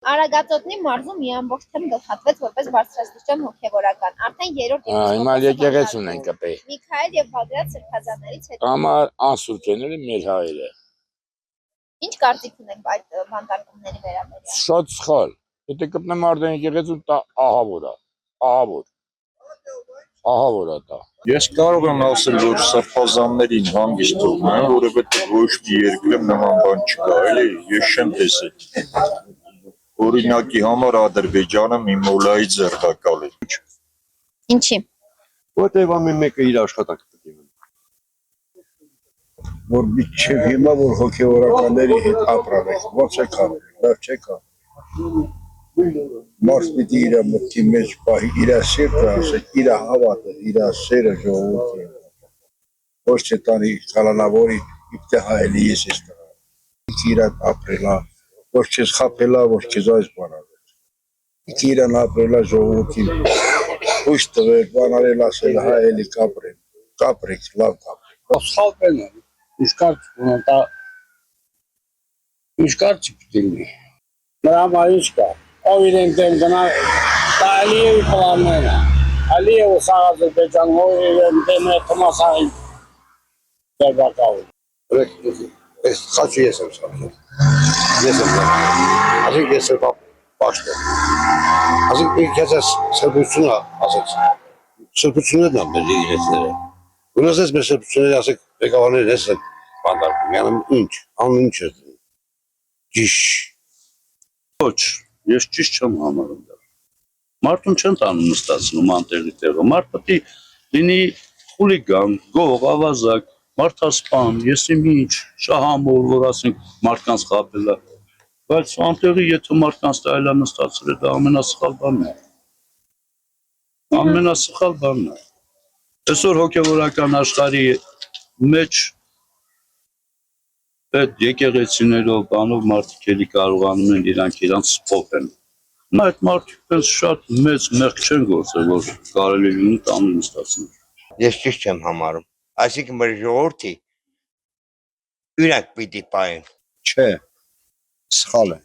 Արագածոտնի մարզում մի ամբողջ թեմ գլխատվեց որպես բարձրաստիճան հոգևորական, արդեն երրորդ Հիմա եկեղեցուն են կպել։ Միքայել եւ Բագրատ սրբազաններից հետո։ Համար անսուրճեները մեր հայերը։ Ինչ կարծիք ունեք այդ բանտարկումների վերաբերյալ։ Շատ սխալ։ Եթե կպնեմ արդեն եկեղեցուն, դա ահավոր է, ահավոր է դա։ Ես կարող եմ ասել, որ սրբազաններին հանգիստ թողնում են, որովհետև ոչ մի երկրում նման բան չկա, էլի, ես չեմ տեսել։ Օրինակի համար Ադրբեջանը մի մոլայի ձեռնարկալ է։ Ինչի։ Որտեւ ամեն մեկը իր աշխատանքը պետք է ունենա։ Որ միջև հիմա որ հոգեորականների հետ ապրանք, ո՞նց է կանել, լավ չէ կանել։ Մարդ պիտի իր մտքի մեջ պահի իր սիրտը, ասեք, իր հավատը, իր սերը ժողովրդին։ Ոչ թե տանի կալանավորի իբթե հայելի ես ես տղա։ Իր ապրելա, ոչ չես խապելա, ոչ չես այս բանալ։ Իրան ապրելա ժողովրդին, հույս տվել, բանարել ասել հայելի կապրեք, լավ կապրեք։ Սխալվել են, ինչկար չպիտի։ Նրա համար ինչ կա, ով իրենք դեմ գնա, դա Ալիևի պլաններն է, Ալիևը սաղ Ադրբեջան, ով իրենք դեմ է թմասային դերբակավոր։ Ես խաչի ես եմ սարքել, ասենք ես եմ պաշտ եմ, ասենք ինքեզ ես սրբությունը, ասեք, սրբություններն եմ մեր իրեցները, գնաս ես մեր սրբությունները, ասեք, բեկավարները ես են բանդարկում, յանեմ ինչ, անուն ինչ ես դնում, ճիշ։ Ոչ, ես ճիշտ չեմ համարում դա։ Մարդուն չեն տանում նստացնում անտեղի տեղը, մարդ պետք է լինի խուլիգան, գող, ավազակ, մարդասպան, եսիմ ինչ, շահամոլ, որ ասենք մարդկանց խաբել է, բայց անտեղի եթե մարդկանց տայլա նստացել է, դա ամենասխալ բանն է։ Ամենասխալ բանն է։ Այսօր հոգևորական աշխարհի մեջ այդ եկեղեցիներով, բանով մարդիկ էլի կարողանում են իրանք սփոփեն։ Այդ մարդիկ շատ մեծ մեղք չեն գործել, որ կարելի լինի տանը նստացնել։ Ես ճիշտ չեմ համարում։ Այսինքն մեր ժողովրդի յուրակ պիտի պահեն։ Չէ, սխալ է։